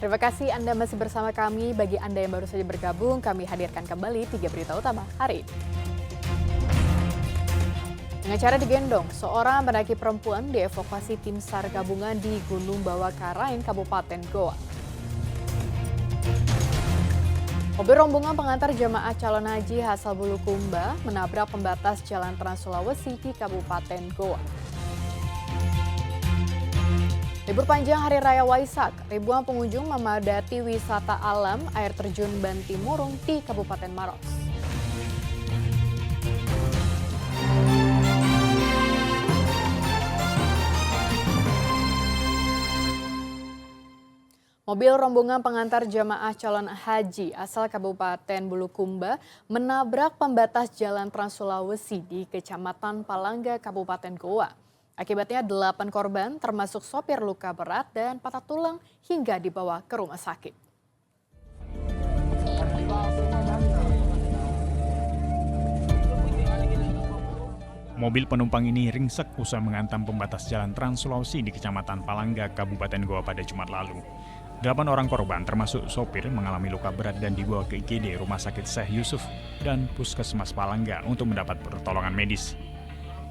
Terima kasih Anda masih bersama kami. Bagi Anda yang baru saja bergabung, kami hadirkan kembali 3 berita utama hari ini. Dengan cara digendong, seorang pendaki perempuan dievakuasi tim SAR gabungan di Gunung Bawakarain, Kabupaten Goa. Mobil rombongan pengantar jemaah calon haji asal Bulukumba menabrak pembatas Jalan Trans Sulawesi di Kabupaten Goa. Libur panjang Hari Raya Waisak, ribuan pengunjung memadati wisata alam air terjun Bantimurung di Kabupaten Maros. Mobil rombongan pengantar jemaah calon haji asal Kabupaten Bulukumba menabrak pembatas Jalan Trans Sulawesi di Kecamatan Palangga, Kabupaten Goa. Akibatnya 8 korban termasuk sopir luka berat dan patah tulang hingga dibawa ke rumah sakit. Mobil penumpang ini ringsek usai menghantam pembatas Jalan Trans Sulawesi di Kecamatan Palangga, Kabupaten Goa pada Jumat lalu. 8 orang korban termasuk sopir mengalami luka berat dan dibawa ke IGD Rumah Sakit Syekh Yusuf dan Puskesmas Palangga untuk mendapat pertolongan medis.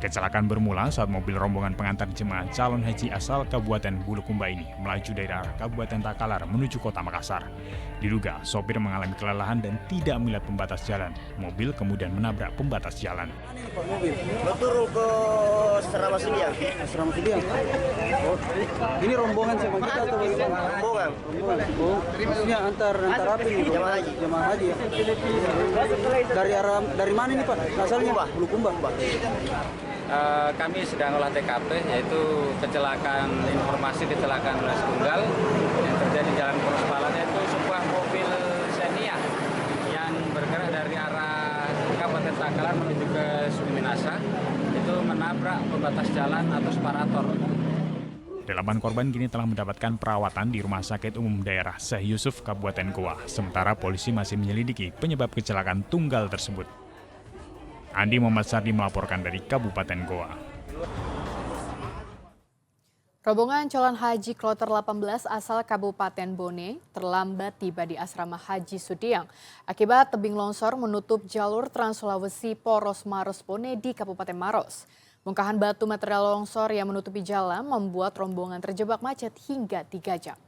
Kecelakaan bermula saat mobil rombongan pengantar jemaah calon haji asal Kabupaten Bulukumba ini melaju dari arah Kabupaten Takalar menuju Kota Makassar. Diduga sopir mengalami kelelahan dan tidak melihat pembatas jalan. Mobil kemudian menabrak pembatas jalan. Lo turun ke Asrama Sudiang. Asrama Sudiang. Oh, ini rombongan sama kita atau bagaimana? Rombongan. Oh, maksudnya antar apa ini? Jemaah haji. Jemaah haji ya. Dari mana nih Pak? Asalnya Bulukumba. Kami sedang olah TKP, yaitu informasi kecelakaan lintas tunggal yang terjadi di Jalan Poros Palan, yaitu sebuah mobil Xenia yang bergerak dari arah Kabupaten Takalar menuju ke Suminasa itu menabrak pembatas jalan atau separator. 8 korban kini telah mendapatkan perawatan di Rumah Sakit Umum Daerah Syekh Yusuf, Kabupaten Goa. Sementara polisi masih menyelidiki penyebab kecelakaan tunggal tersebut. Andi Muhammad Sardi melaporkan dari Kabupaten Goa. Rombongan calon haji kloter 18 asal Kabupaten Bone terlambat tiba di asrama Haji Sudiang akibat tebing longsor menutup jalur Trans Sulawesi Poros Maros Bone di Kabupaten Maros. Bongkahan batu material longsor yang menutupi jalan membuat rombongan terjebak macet hingga 3 jam.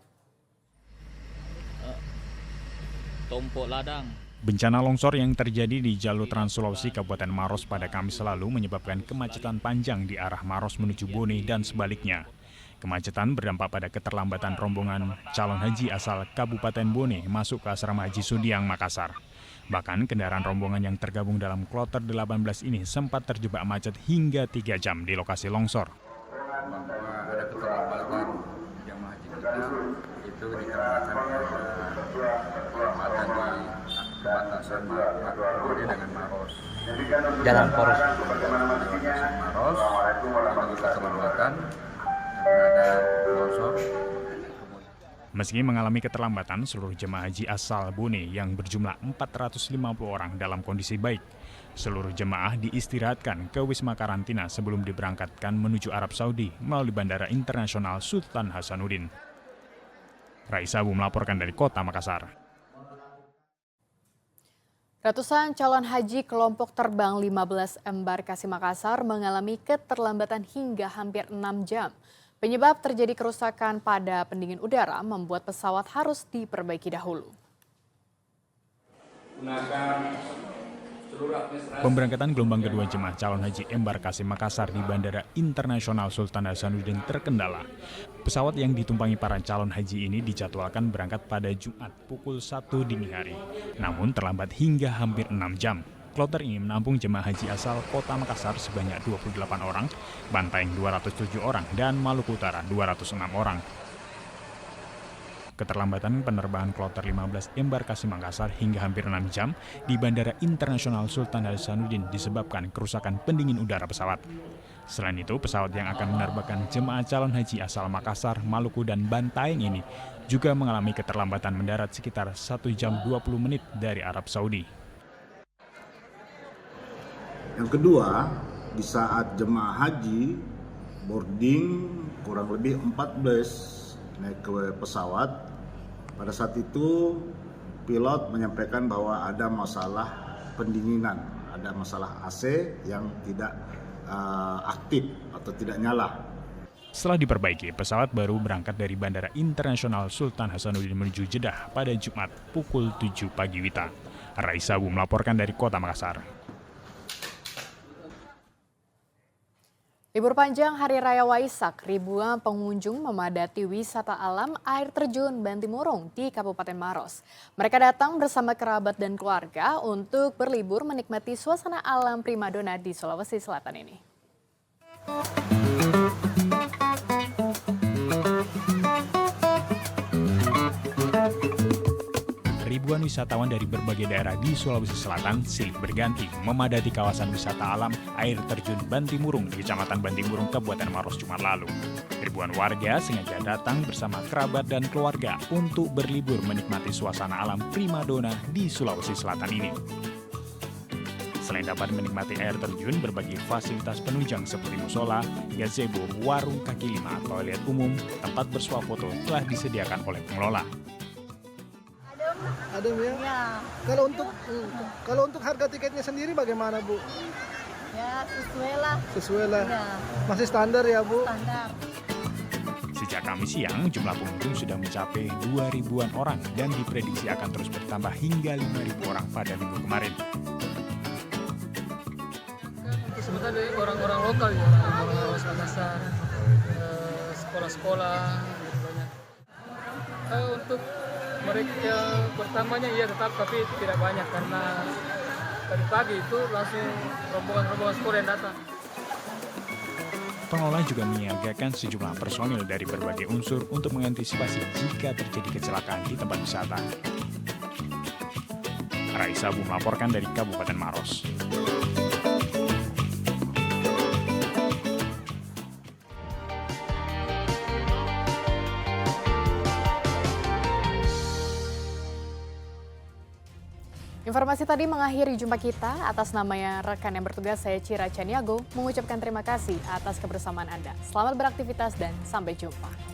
Tumpuk ladang. Bencana longsor yang terjadi di jalur Trans Sulawesi Kabupaten Maros pada Kamis lalu menyebabkan kemacetan panjang di arah Maros menuju Bone dan sebaliknya. Kemacetan berdampak pada keterlambatan rombongan calon haji asal Kabupaten Bone masuk ke asrama Haji Sudiang, Makassar. Bahkan kendaraan rombongan yang tergabung dalam kloter 18 ini sempat terjebak macet hingga 3 jam di lokasi longsor. Bahwa ada keterlambatan jemaah haji kita itu dikarenakan keterlambatan di perbatasan Bone dengan Maros. Jalan Poros. Maros itu keterlambatan karena ada longsor. Meski mengalami keterlambatan, seluruh jemaah haji asal Bone yang berjumlah 450 orang dalam kondisi baik. Seluruh jemaah diistirahatkan ke Wisma Karantina sebelum diberangkatkan menuju Arab Saudi melalui Bandara Internasional Sultan Hasanuddin. Raisa Abu melaporkan dari Kota Makassar. Ratusan calon haji kelompok terbang 15 embarkasi Makassar mengalami keterlambatan hingga hampir 6 jam. Penyebab terjadi kerusakan pada pendingin udara membuat pesawat harus diperbaiki dahulu. Pemberangkatan gelombang kedua jemaah calon haji embarkasi Makassar di Bandara Internasional Sultan Hasanuddin terkendala. Pesawat yang ditumpangi para calon haji ini dijadwalkan berangkat pada Jumat pukul 1 dini hari. Namun terlambat hingga hampir 6 jam. Kloter ini menampung jemaah haji asal Kota Makassar sebanyak 28 orang, Bantaeng 207 orang, dan Maluku Utara 206 orang. Keterlambatan penerbangan kloter 15 embarkasi Makassar hingga hampir 6 jam di Bandara Internasional Sultan Hasanuddin disebabkan kerusakan pendingin udara pesawat. Selain itu, pesawat yang akan menerbangkan jemaah calon haji asal Makassar, Maluku, dan Bantaeng ini juga mengalami keterlambatan mendarat sekitar 1 jam 20 menit dari Arab Saudi. Yang kedua, di saat jemaah haji boarding kurang lebih 14 naik ke pesawat, Pada saat itu pilot menyampaikan bahwa ada masalah pendinginan, ada masalah AC yang tidak aktif atau tidak nyala. Setelah diperbaiki, pesawat baru berangkat dari Bandara Internasional Sultan Hasanuddin menuju Jeddah pada Jumat pukul 7 pagi WITA. Raisa Abu melaporkan dari Kota Makassar. Libur panjang Hari Raya Waisak, ribuan pengunjung memadati wisata alam air terjun Bantimurung di Kabupaten Maros. Mereka datang bersama kerabat dan keluarga untuk berlibur menikmati suasana alam primadona di Sulawesi Selatan ini. Ribuan wisatawan dari berbagai daerah di Sulawesi Selatan silih berganti memadati kawasan wisata alam air terjun Bantimurung di Kecamatan Bantimurung, Kabupaten Maros Jumat lalu. Ribuan warga sengaja datang bersama kerabat dan keluarga untuk berlibur menikmati suasana alam primadona di Sulawesi Selatan ini. Selain dapat menikmati air terjun, berbagai fasilitas penunjang seperti musola, gazebo, warung kaki lima, toilet umum, tempat bersuah foto telah disediakan oleh pengelola. Adem ya? Ya, Kalau untuk harga tiketnya sendiri bagaimana, Bu? ya sesuai lah. Sesuai lah. Ya, Masih standar ya, Bu? standar. Sejak Kamis siang, jumlah pengunjung sudah mencapai 2.000-an orang dan diprediksi akan terus bertambah hingga 5.000 orang pada minggu kemarin. Sebenarnya dari orang-orang lokal ya, orang-orang Makassar, sekolah-sekolah gitu banyak. Untuk mereka pertamanya iya tetap, tapi tidak banyak karena tadi pagi itu langsung rombongan sekolah yang datang. Pengelola juga menyiagakan sejumlah personil dari berbagai unsur untuk mengantisipasi jika terjadi kecelakaan di tempat wisata. Raisa Abu melaporkan dari Kabupaten Maros. Informasi tadi mengakhiri jumpa kita. Atas nama rekan yang bertugas, saya Cira Caniago mengucapkan terima kasih atas kebersamaan Anda. Selamat beraktivitas dan sampai jumpa.